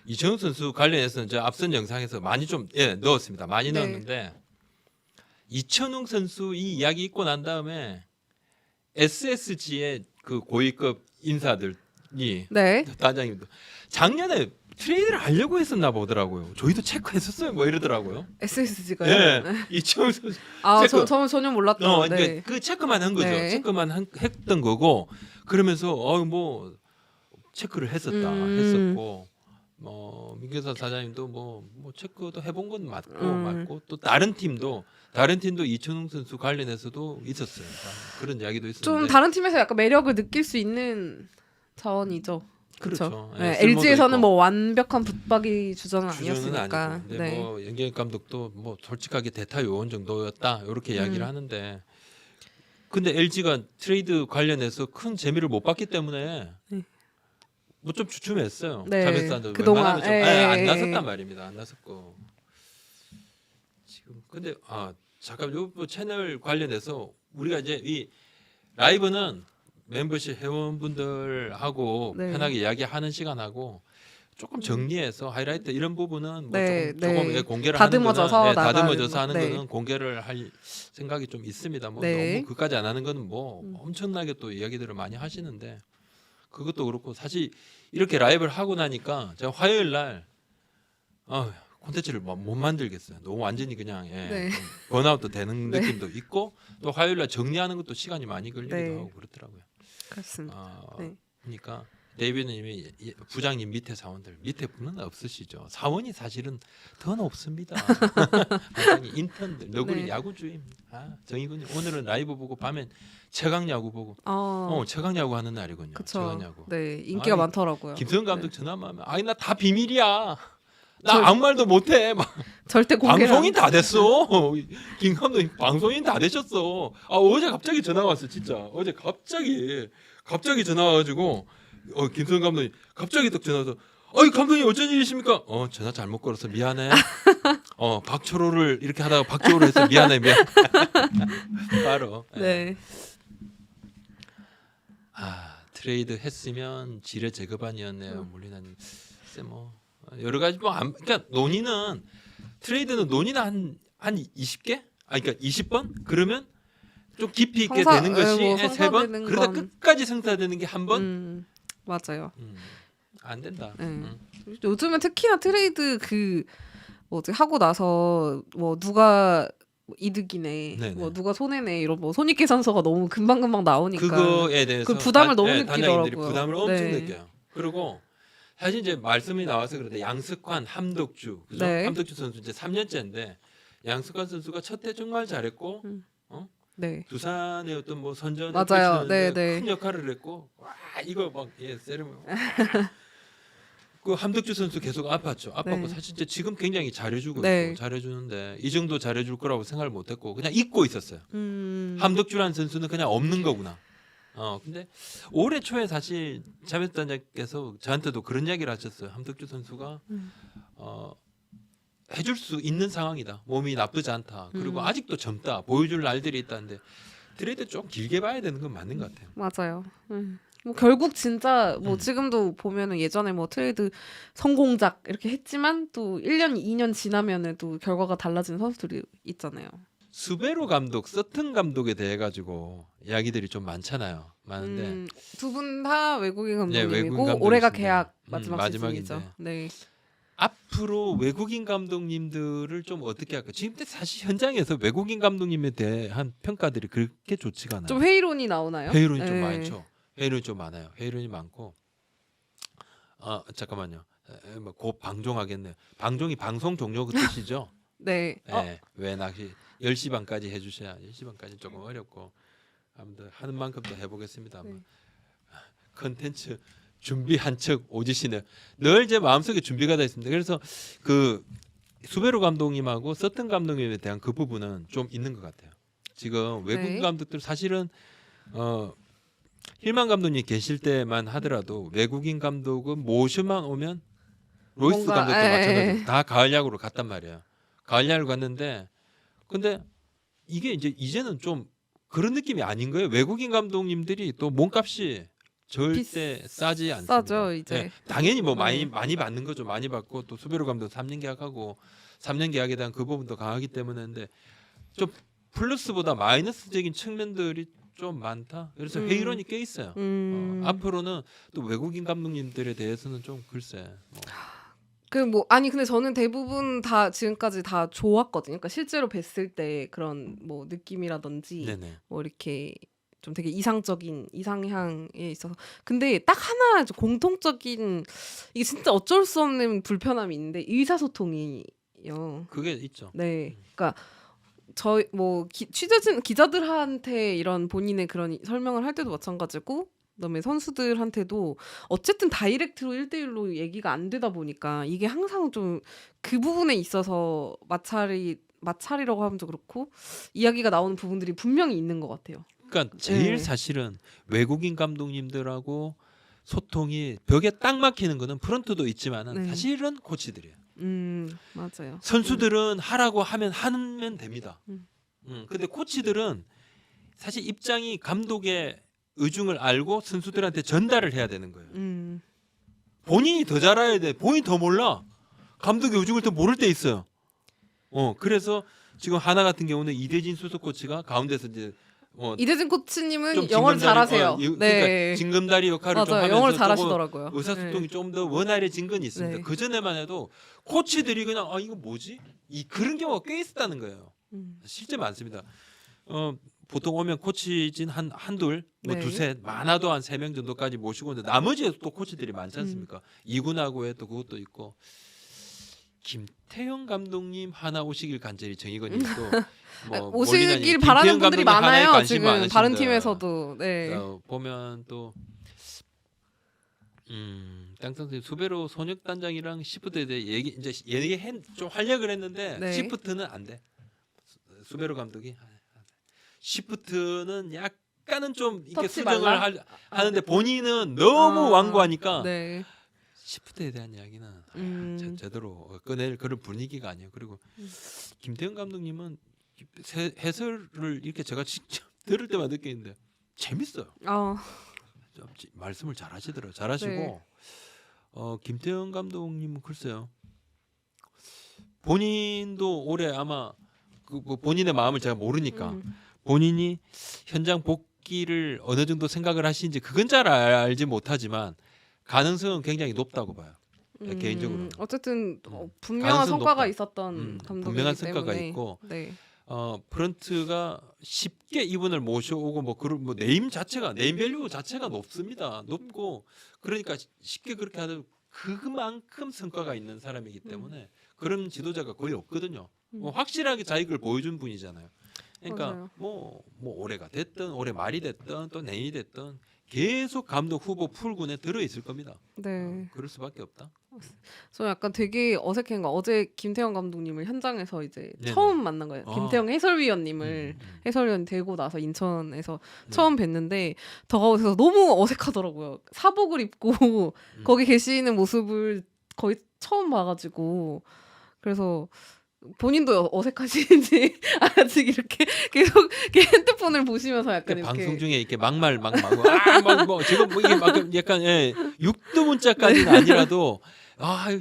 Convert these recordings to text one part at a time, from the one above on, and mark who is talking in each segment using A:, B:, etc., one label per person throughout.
A: 이정우 선수 관련해서는 저 앞선 영상에서 많이 좀 넣었습니다. 많이
B: 네.
A: 넣었는데 이천웅 선수 이 이야기 있고 난 다음에 SSG의 그 고위급 인사들이
B: 네.
A: 단장님도 작년에 트레이드를 하려고 했었나 보더라고요. 저희도 체크했었어요. 뭐 이러더라고요.
B: SSG가요?
A: 예, 이천웅 선수
B: 아,
A: 체크.
B: 저는 전혀 몰랐던.
A: 그러니까
B: 네.
A: 그 체크만 한 거죠.
B: 네.
A: 했던 거고 그러면서 뭐 체크를 했었다 했었고 민규사 사장님도 뭐 체크도 해본 건 맞고 또 다른 팀도 이천웅 선수 관련해서도 있었어요. 그런 이야기도 있었는데
B: 좀 다른 팀에서 약간 매력을 느낄 수 있는 자원이죠.
A: 그렇죠.
B: 네,
A: 쓸모도
B: LG에서는
A: 있고.
B: 뭐 완벽한 붙박이 주전은
A: 주전은
B: 아니었으니까.
A: 아니고. 근데
B: 네.
A: 뭐 연기혁 감독도 뭐 솔직하게 대타 요원 정도였다 이렇게 이야기를 하는데 근데 LG가 트레이드 관련해서 큰 재미를 못 봤기 때문에 뭐 좀 주춤했어요.
B: 네.
A: 자베스한테
B: 그동안,
A: 웬만하면 안 나섰단 말입니다. 안 나섰고 지금 근데 잠깐 요 채널 관련해서 우리가 이제 이 라이브는 멤버십 회원분들하고
B: 네.
A: 편하게 이야기하는 시간하고 조금 정리해서 하이라이트 이런 부분은 뭐
B: 네,
A: 조금
B: 네.
A: 공개를
B: 다듬어져서
A: 하는 거는
B: 나가는
A: 다듬어져서
B: 거.
A: 하는
B: 네.
A: 거는 공개를 할 생각이 좀 있습니다. 뭐
B: 네.
A: 너무 그까지 안 하는 거는 뭐 엄청나게 또 이야기들을 많이 하시는데 그것도 그렇고 사실 이렇게 라이브를 하고 나니까 제가 화요일 날 콘텐츠를 못 만들겠어요. 너무 완전히 그냥
B: 네.
A: 좀 번아웃도 되는
B: 네.
A: 느낌도 있고 또 화요일 날 정리하는 것도 시간이 많이 걸리기도
B: 네.
A: 하고 그렇더라고요.
B: 그렇습니다. 네.
A: 그러니까 데이비드님이 부장님 밑에 사원들 밑에 분은 없으시죠. 사원이 사실은 더 높습니다. 부장님 인턴들 너구리
B: 네.
A: 야구주임. 정희군님 오늘은 라이브 보고 밤엔 최강 야구 보고 최강 야구 하는 날이군요.
B: 그쵸.
A: 최강 야구.
B: 네, 인기가
A: 아니,
B: 많더라고요.
A: 김성근 감독
B: 네.
A: 전화만 하면 나 다 비밀이야. 나
B: 절-
A: 아무 말도 못해. 막
B: 절대 공개.
A: 방송인 다 됐어. 김 감독님 방송인 다 되셨어. 어제 갑자기 전화 왔어. 진짜 어제 갑자기 전화 와가지고 김성근 감독님 갑자기 딱 전화 와서 감독님 어쩐 일이십니까? 전화 잘못 걸어서 미안해. 박철호를 이렇게 하다가 박재호로 해서 미안해. 바로.
B: 네.
A: 트레이드 했으면 지뢰 제거반이었네요. 물리나님. 글쎄 뭐 여러 가지 그러니까 논의는 트레이드는 논의는 한 20개? 그러니까 20번? 그러면 좀 깊이 있게 되는 것이
B: 뭐
A: 3번.
B: 성사되는
A: 그러다
B: 건-
A: 끝까지 성사되는 게 한 번?
B: 맞아요.
A: 안 된다.
B: 네. 요즘은 특히나 트레이드 뭐지 하고 나서 뭐 누가 이득이네,
A: 네네.
B: 뭐 누가 손해네 이런 뭐 손익계산서가 너무 금방금방 나오니까
A: 그거에 대해서
B: 그 부담을 너무
A: 단장님들이
B: 느끼더라고요.
A: 부담을 엄청
B: 네.
A: 느껴요. 그리고 사실 이제 말씀이 나와서 그런데 양석환, 함덕주, 그죠?
B: 네.
A: 함덕주 선수 이제 3년째인데 양석환 선수가 첫 해 정말 잘했고
B: 네.
A: 두산의 어떤 뭐 선전
B: 맞아요.
A: 네,
B: 네.
A: 큰 역할을 했고 이거 막 세레모니 그 함덕주 선수 계속 아팠죠.
B: 네.
A: 사실 이제 지금 굉장히 잘해주고
B: 네.
A: 있고 잘해주는데 이 정도 잘해줄 거라고 생각을 못했고 그냥 잊고 있었어요. 함덕주라는 선수는 그냥 없는 거구나. 근데 올해 초에 사실 자베스 단장께서 저한테도 그런 이야기를 하셨어요. 함덕주 선수가 해줄 수 있는 상황이다. 몸이 나쁘지 않다. 그리고 아직도 젊다. 보여줄 날들이 있다는데 트레이드 좀 길게 봐야 되는 건 맞는 것 같아요.
B: 맞아요. 뭐 결국 진짜 뭐 지금도 보면은 예전에 뭐 트레이드 성공작 이렇게 했지만 또 1년, 2년 지나면은 또 결과가 달라지는 선수들이 있잖아요.
A: 수베로 감독, 서튼 감독에 대해 가지고 이야기들이 좀 많잖아요. 많은데
B: 두 분 다 외국인
A: 네,
B: 감독님이고
A: 외국인 감독이신데.
B: 올해가 계약 마지막
A: 마지막인데.
B: 시즌이죠. 네.
A: 앞으로 외국인 감독님들을 좀 어떻게 할까? 지금 사실 현장에서 외국인 감독님에 대한 평가들이 그렇게 좋지가 않아요.
B: 좀 회의론이 나오나요?
A: 회의론이 좀
B: 네.
A: 많죠. 회의론이 좀 많아요. 회의론이 많고 잠깐만요. 곧 방종하겠네요. 방종이 방송 종료 그 뜻이죠.
B: 네.
A: 네, 왜 낚시 10시 반까지 해주셔야 10시 반까지 조금 어렵고 아무튼 하는 만큼 더 해보겠습니다.
B: 네.
A: 컨텐츠 준비 한 척 오지시네요. 늘 제 마음속에 준비가 돼 있습니다. 그래서 그 수베로 감독님하고 서튼 감독님에 대한 그 부분은 좀 있는 것 같아요. 지금 외국인
B: 네.
A: 감독들 사실은 힐만 감독님 계실 때만 하더라도 외국인 감독은 모셔만 오면 로이스
B: 뭔가,
A: 감독도
B: 에.
A: 마찬가지로 다 가을 야구로 갔단 말이에요. 가을 야구를 갔는데 근데 이게 이제는 좀 그런 느낌이 아닌 거예요. 외국인 감독님들이 또 몸값이 절대 싸지 않습니다.
B: 싸죠 이제.
A: 예, 당연히 뭐
B: 네.
A: 많이 받는 거죠. 많이 받고 또 수베로 감독 3년 계약하고 3년 계약에 대한 그 부분도 강하기 때문인데 좀 플러스보다 마이너스적인 측면들이 좀 많다. 그래서 회의론이 꽤 있어요. 앞으로는 또 외국인 감독님들에 대해서는 좀 글쎄. 뭐.
B: 아니 근데 저는 대부분 다 지금까지 다 좋았거든요. 그러니까 실제로 뵀을 때 그런 뭐 느낌이라든지
A: 네네.
B: 뭐 이렇게 좀 되게 이상적인 이상향에 있어서 근데 딱 하나 좀 공통적인 이게 진짜 어쩔 수 없는 불편함이 있는데 의사소통이요.
A: 그게 있죠.
B: 네, 그러니까 저희 뭐 취재진 기자들한테 이런 본인의 그런 설명을 할 때도 마찬가지고 그다음에 선수들한테도 어쨌든 다이렉트로 1대1로 얘기가 안 되다 보니까 이게 항상 좀 그 부분에 있어서 마찰이라고 하면 좀 그렇고 이야기가 나오는 부분들이 분명히 있는 것 같아요.
A: 그러니까 제일
B: 네.
A: 사실은 외국인 감독님들하고 소통이 벽에 딱 막히는 거는 프런트도 있지만은
B: 네.
A: 사실은 코치들이에요.
B: 맞아요.
A: 선수들은 하라고 하면 됩니다.
B: 음.
A: 근데 코치들은 사실 입장이 감독의 의중을 알고 선수들한테 전달을 해야 되는 거예요. 본인이 더 잘 알아야 돼. 본인이 더 몰라. 감독의 의중을 더 모를 때 있어요. 그래서 지금 하나 같은 경우는 이대진 수석 코치가 가운데서 이제
B: 이대진
A: 좀
B: 코치님은 영어를
A: 징검다리,
B: 잘하세요.
A: 그러니까
B: 네,
A: 징검다리 역할을 좀
B: 맞아요.
A: 하면서
B: 영어를
A: 조금
B: 잘하시더라고요.
A: 의사소통이 좀 더 원활해진 건 있습니다.
B: 네.
A: 그 전에만 해도 코치들이 그냥 이거 뭐지? 그런 경우가 꽤 있었다는 거예요. 실제 많습니다. 보통 오면 코치진 한둘, 뭐
B: 네.
A: 두셋, 많아도 한 3명 정도까지 모시고 있는데 나머지 또 코치들이 많지 않습니까? 이군하고에 또 그것도 있고 김태형 감독님 하나 오시길 간절히 정의건님 또
B: 오시길 바라는 분들이 많아요. 지금 다른 팀에서도. 네.
A: 보면 또 땅 선생님 수베로 손혁 단장이랑 시프트에 대해 얘기 좀 활약을 했는데
B: 네.
A: 시프트는 안 돼. 수베로 감독이 시프트는 약간은 좀 이렇게
B: 터치
A: 수정을
B: 말라?
A: 하는데 본인은 너무 완고하니까
B: 네.
A: 시프트에 대한 이야기는 제대로 꺼낼 그런 분위기가 아니에요. 그리고 김태형 감독님은 해설을 이렇게 제가 직접 들을 때만 느끼는데 재밌어요. 좀 말씀을 잘하시더라고요. 잘하시고
B: 네.
A: 김태형 감독님은 글쎄요. 본인도 올해 아마 뭐 본인의 마음을 제가 모르니까 본인이 현장 복귀를 어느 정도 생각을 하시는지 그건 잘 알지 못하지만 가능성은 굉장히 높다고 봐요. 개인적으로.
B: 어쨌든 분명한
A: 가능성
B: 성과가
A: 높다.
B: 있었던 감독이기
A: 분명한 성과가
B: 때문에.
A: 있고
B: 네.
A: 프런트가 쉽게 이분을 모셔오고 뭐 네임 밸류 자체가 높습니다. 높고 그러니까 쉽게 그렇게 하도 그만큼 성과가 있는 사람이기 때문에 그런 지도자가 거의 없거든요. 확실하게 자기를 보여준 분이잖아요. 그러니까
B: 맞아요.
A: 뭐 올해가 됐든 올해 말이 됐든 또 내년이 됐든 계속 감독 후보 풀군에 들어 있을 겁니다.
B: 네.
A: 그럴 수밖에 없다.
B: 저 약간 되게 어색한 거 어제 김태형 감독님을 현장에서 이제
A: 네네.
B: 처음 만난 거예요.
A: 아.
B: 김태형 해설위원님을 해설위원 되고 나서 인천에서
A: 네.
B: 처음 뵀는데 더가웃에서 너무 어색하더라고요. 사복을 입고 거기 계시는 모습을 거의 처음 봐가지고 그래서 본인도 어색하시는지 아직 이렇게 계속 이렇게 핸드폰을 보시면서 약간 이렇게
A: 방송 중에 이렇게 막말하고 뭐 지금 뭐 이게 막 약간 육두문자까지는 아니라도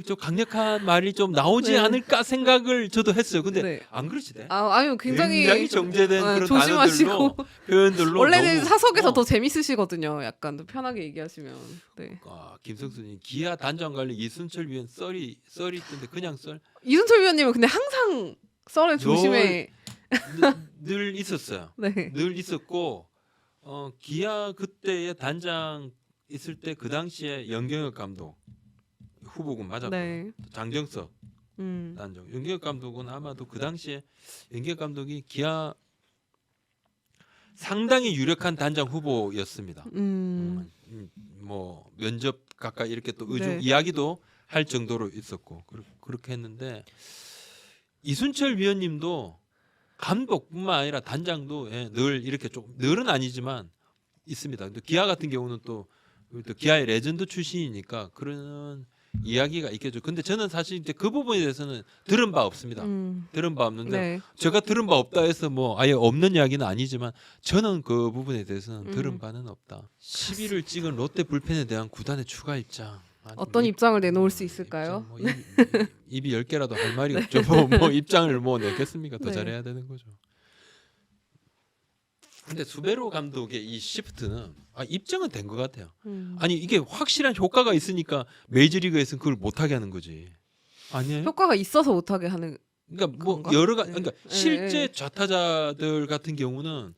A: 좀 강력한 말이 좀 나오지
B: 네.
A: 않을까 생각을 저도 했어요. 근데
B: 네.
A: 안 그러시대.
B: 아니요 굉장히
A: 정제된 그런
B: 조심하시고
A: 단어들로 표현들로
B: 원래는
A: 너무,
B: 사석에서 더 재밌으시거든요. 약간 더 편하게 얘기하시면. 네.
A: 김성수님 기아 단장 관리 이순철 위원 썰이 있던데 그냥 썰
B: 이순철 위원님은 근데 항상 썰에 조심해.
A: 늘 있었어요.
B: 네.
A: 늘 있었고 기아 그때의 단장 있을 때 그 당시에 연경혁 감독 후보군 맞았고
B: 네.
A: 장정석 단장 연경혁 감독은 아마도 그 당시에 연경혁 감독이 기아 상당히 유력한 단장 후보였습니다. 뭐 면접 가까이 이렇게 또 의중
B: 네.
A: 이야기도 할 정도로 있었고 그렇게 했는데 이순철 위원님도 감독뿐만 아니라 단장도 늘 이렇게 좀 늘은 아니지만 있습니다. 근데 기아 같은 경우는 또 기아의 레전드 출신이니까 그런 이야기가 있겠죠. 근데 저는 사실 이제 그 부분에 대해서는 들은 바 없습니다. 들은 바 없는데
B: 네.
A: 제가 들은 바 없다 해서 뭐 아예 없는 이야기는 아니지만 저는 그 부분에 대해서는 들은 바는 없다. 11을 찍은 롯데 불펜에 대한 구단의 추가 입장. 아니,
B: 어떤 입장을 내놓을 수 있을까요?
A: 입장 뭐 입이 10개라도 할 말이 없죠. 뭐 입장을 뭐 내겠습니까? 더
B: 네.
A: 잘해야 되는 거죠. 근데 수베로 감독의 이 시프트는 입증은 된 것 같아요. 아니 이게 확실한 효과가 있으니까 메이저리그에서는 그걸 못하게 하는 거지. 아니에요?
B: 효과가 있어서 못하게 하는.
A: 그러니까 뭐
B: 그런가?
A: 여러 가
B: 네.
A: 그러니까
B: 네.
A: 실제 좌타자들 같은 경우는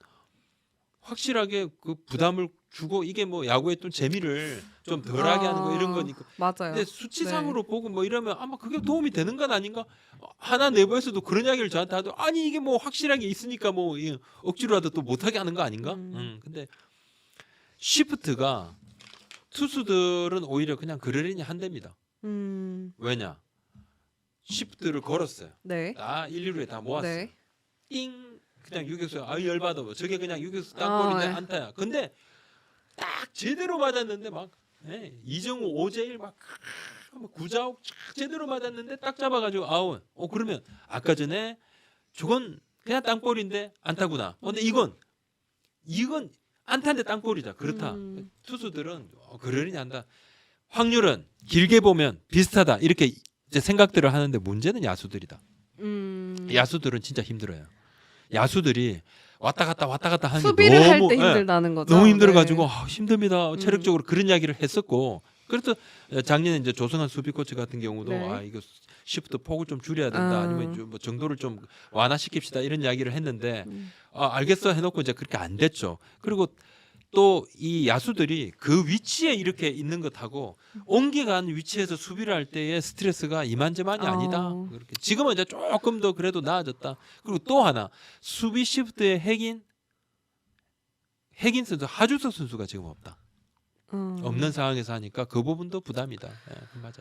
A: 확실하게 그 부담을 주고 이게 뭐 야구의 또 재미를 좀 덜하게 하는 거 이런 거니까.
B: 맞아요.
A: 근데 수치상으로 보고 뭐 이러면 아마 그게 도움이 되는 건 아닌가? 하나 내부에서도 그런 이야기를 저한테 하도 아니 이게 뭐 확실하게 있으니까 뭐 억지로라도 또 못하게 하는 거 아닌가? 근데 시프트가 투수들은 오히려 그냥 그러려니 한답니다. 왜냐? 시프트를 걸었어요.
B: 네.
A: 다 1, 2루에 다 모았어요.
B: 네.
A: 띵 그냥 유격수 열받아. 저게 그냥 유격수 땅볼인데
B: 네.
A: 안타야. 근데 딱 제대로 맞았는데 막 이정우 오재일 막 구자욱 쫙 제대로 맞았는데 딱 잡아가지고 아웃. 그러면 아까 전에 저건 그냥 땅볼인데 안타구나. 근데 이건 안타인데 땅볼이다. 그렇다. 투수들은 그러려니 한다. 확률은 길게 보면 비슷하다. 이렇게 이제 생각들을 하는데 문제는 야수들이다. 야수들은 진짜 힘들어요. 야수들이 왔다 갔다 하는 게
B: 수비를 할
A: 너무
B: 때 힘들다는 거죠.
A: 너무 힘들어가지고
B: 네.
A: 힘듭니다. 체력적으로 그런 이야기를 했었고 그래서 작년에 이제 조성한 수비 코치 같은 경우도
B: 네.
A: 이거 시프트 폭을 좀 줄여야 된다. 아니면 좀 뭐 정도를 좀 완화시킵시다 이런 이야기를 했는데 알겠어 해놓고 이제 그렇게 안 됐죠. 그리고 또 이 야수들이 그 위치에 이렇게 있는 것하고 옮겨간 위치에서 수비를 할 때의 스트레스가 이만저만이 아니다. 그렇게 지금은 이제 조금 더 그래도 나아졌다. 그리고 또 하나 수비 시프트의 핵인 선수 하주석 선수가 지금 없다. 없는 상황에서 하니까 그 부분도 부담이다. 맞아요.